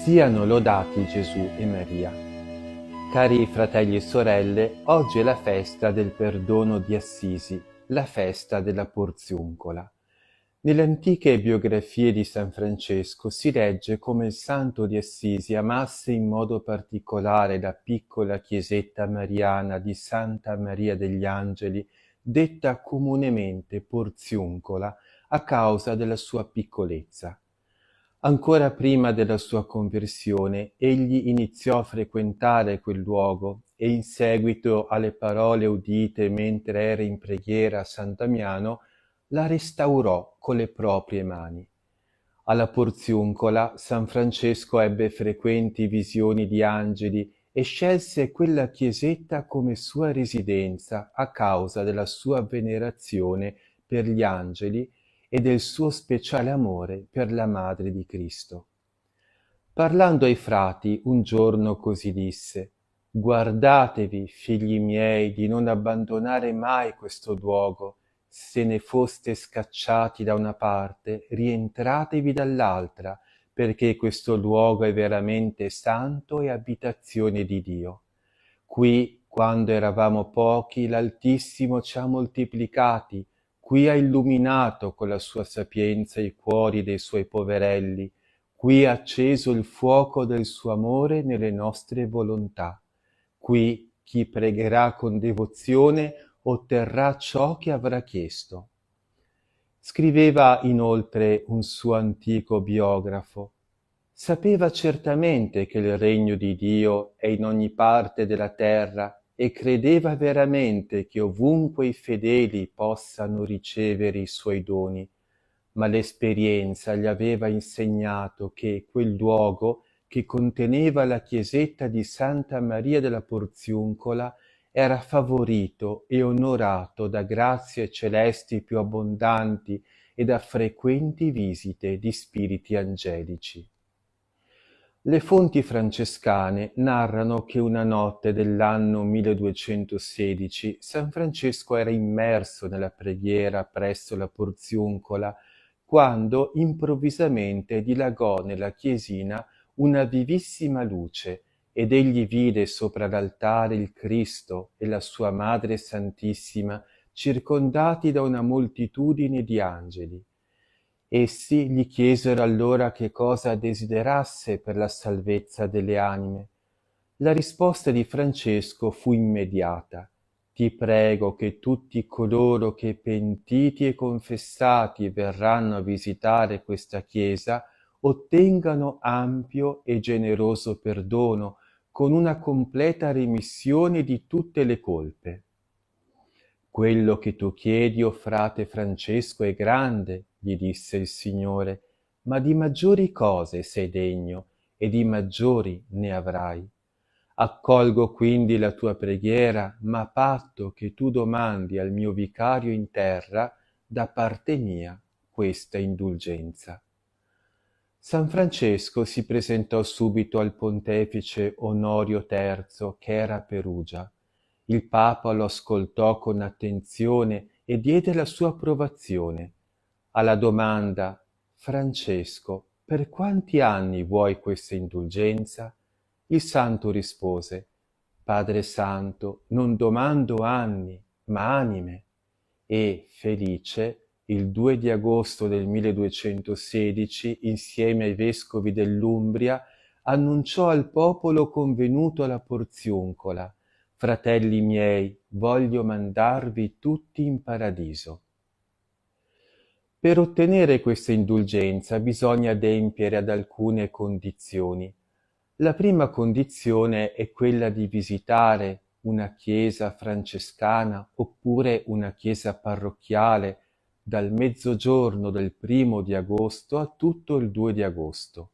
Siano lodati Gesù e Maria. Cari fratelli e sorelle, oggi è la festa del perdono di Assisi, la festa della Porziuncola. Nelle antiche biografie di San Francesco si legge come il santo di Assisi amasse in modo particolare la piccola chiesetta mariana di Santa Maria degli Angeli, detta comunemente Porziuncola a causa della sua piccolezza. Ancora prima della sua conversione, egli iniziò a frequentare quel luogo e in seguito alle parole udite mentre era in preghiera a San Damiano, la restaurò con le proprie mani. Alla Porziuncola San Francesco ebbe frequenti visioni di angeli e scelse quella chiesetta come sua residenza a causa della sua venerazione per gli angeli e del suo speciale amore per la Madre di Cristo. Parlando ai frati, un giorno così disse: «Guardatevi, figli miei, di non abbandonare mai questo luogo. Se ne foste scacciati da una parte, rientratevi dall'altra, perché questo luogo è veramente santo e abitazione di Dio. Qui, quando eravamo pochi, l'Altissimo ci ha moltiplicati, qui ha illuminato con la sua sapienza i cuori dei suoi poverelli, qui ha acceso il fuoco del suo amore nelle nostre volontà. Qui chi pregherà con devozione otterrà ciò che avrà chiesto». Scriveva inoltre un suo antico biografo: «Sapeva certamente che il regno di Dio è in ogni parte della terra e credeva veramente che ovunque i fedeli possano ricevere i suoi doni, ma l'esperienza gli aveva insegnato che quel luogo che conteneva la chiesetta di Santa Maria della Porziuncola era favorito e onorato da grazie celesti più abbondanti e da frequenti visite di spiriti angelici. Le fonti francescane narrano che una notte dell'anno 1216 San Francesco era immerso nella preghiera presso la Porziuncola quando improvvisamente dilagò nella chiesina una vivissima luce ed egli vide sopra l'altare il Cristo e la sua Madre Santissima circondati da una moltitudine di angeli. Essi gli chiesero allora che cosa desiderasse per la salvezza delle anime. La risposta di Francesco fu immediata: «Ti prego che tutti coloro che pentiti e confessati verranno a visitare questa chiesa ottengano ampio e generoso perdono, con una completa remissione di tutte le colpe». «Quello che tu chiedi, o frate Francesco, è grande», gli disse il Signore, «ma di maggiori cose sei degno e di maggiori ne avrai. Accolgo quindi la tua preghiera, ma a patto che tu domandi al mio vicario in terra, da parte mia, questa indulgenza». San Francesco si presentò subito al pontefice Onorio III, che era a Perugia. Il Papa lo ascoltò con attenzione e diede la sua approvazione. Alla domanda: «Francesco, per quanti anni vuoi questa indulgenza?», il santo rispose: «Padre Santo, non domando anni, ma anime». E, felice, il 2 di agosto del 1216, insieme ai vescovi dell'Umbria, annunciò al popolo convenuto alla Porziuncola: «Fratelli miei, voglio mandarvi tutti in paradiso». Per ottenere questa indulgenza bisogna adempiere ad alcune condizioni. La prima condizione è quella di visitare una chiesa francescana oppure una chiesa parrocchiale dal mezzogiorno del 1° di agosto a tutto il 2 di agosto.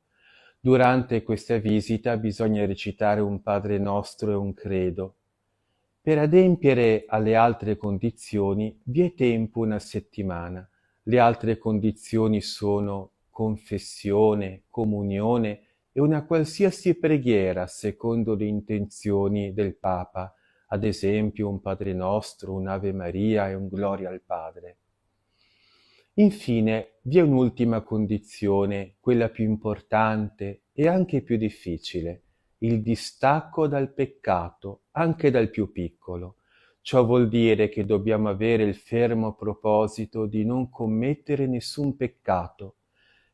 Durante questa visita bisogna recitare un Padre Nostro e un Credo. Per adempiere alle altre condizioni vi è tempo una settimana. Le altre condizioni sono confessione, comunione e una qualsiasi preghiera secondo le intenzioni del Papa, ad esempio un Padre Nostro, un Ave Maria e un Gloria al Padre. Infine, vi è un'ultima condizione, quella più importante, e anche più difficile, il distacco dal peccato, anche dal più piccolo. Ciò vuol dire che dobbiamo avere il fermo proposito di non commettere nessun peccato.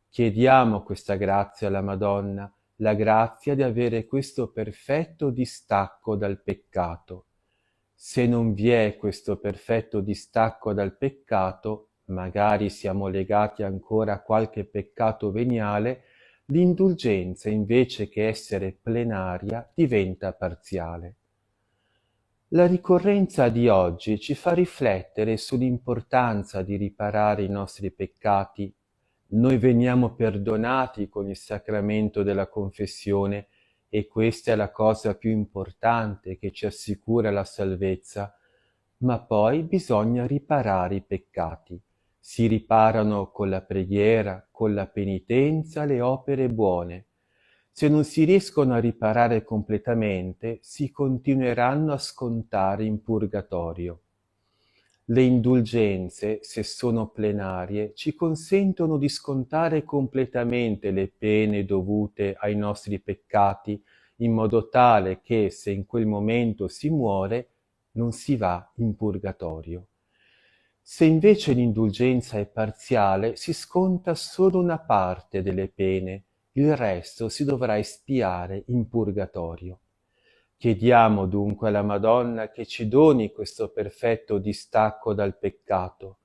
Chiediamo questa grazia alla Madonna, la grazia di avere questo perfetto distacco dal peccato. Se non vi è questo perfetto distacco dal peccato, magari siamo legati ancora a qualche peccato veniale, l'indulgenza invece che essere plenaria diventa parziale. La ricorrenza di oggi ci fa riflettere sull'importanza di riparare i nostri peccati. Noi veniamo perdonati con il sacramento della confessione e questa è la cosa più importante che ci assicura la salvezza, ma poi bisogna riparare i peccati. Si riparano con la preghiera, con la penitenza, le opere buone. Se non si riescono a riparare completamente, si continueranno a scontare in purgatorio. Le indulgenze, se sono plenarie, ci consentono di scontare completamente le pene dovute ai nostri peccati, in modo tale che se in quel momento si muore, non si va in purgatorio. Se invece l'indulgenza è parziale, si sconta solo una parte delle pene, il resto si dovrà espiare in purgatorio. Chiediamo dunque alla Madonna che ci doni questo perfetto distacco dal peccato.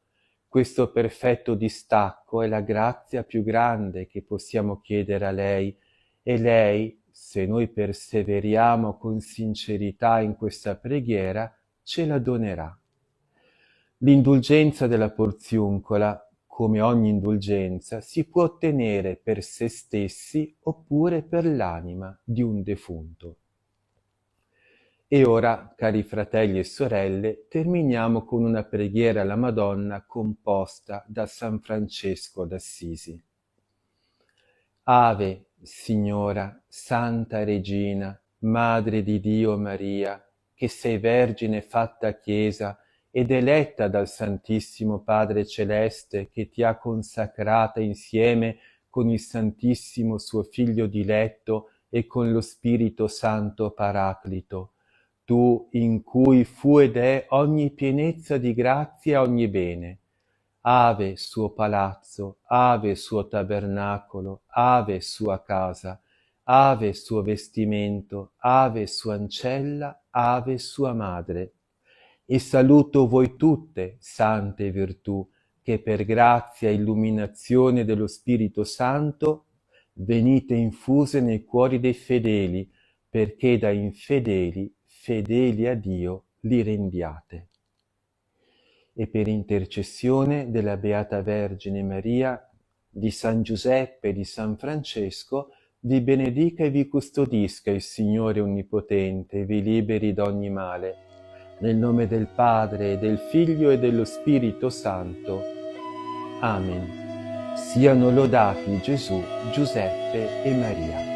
Questo perfetto distacco è la grazia più grande che possiamo chiedere a lei e lei, se noi perseveriamo con sincerità in questa preghiera, ce la donerà. L'indulgenza della Porziuncola, come ogni indulgenza, si può ottenere per se stessi oppure per l'anima di un defunto. E ora, cari fratelli e sorelle, terminiamo con una preghiera alla Madonna composta da San Francesco d'Assisi. Ave, Signora, Santa Regina, Madre di Dio Maria, che sei Vergine fatta Chiesa ed eletta dal Santissimo Padre Celeste che ti ha consacrata insieme con il Santissimo suo Figlio diletto e con lo Spirito Santo Paraclito, tu in cui fu ed è ogni pienezza di grazia e ogni bene. Ave suo palazzo, ave suo tabernacolo, ave sua casa, ave suo vestimento, ave sua ancella, ave sua madre. E saluto voi tutte, sante virtù, che per grazia e illuminazione dello Spirito Santo venite infuse nei cuori dei fedeli, perché da infedeli, fedeli a Dio, li rendiate. E per intercessione della Beata Vergine Maria, di San Giuseppe e di San Francesco, vi benedica e vi custodisca il Signore Onnipotente e vi liberi da ogni male. Nel nome del Padre, del Figlio e dello Spirito Santo. Amen. Siano lodati Gesù, Giuseppe e Maria.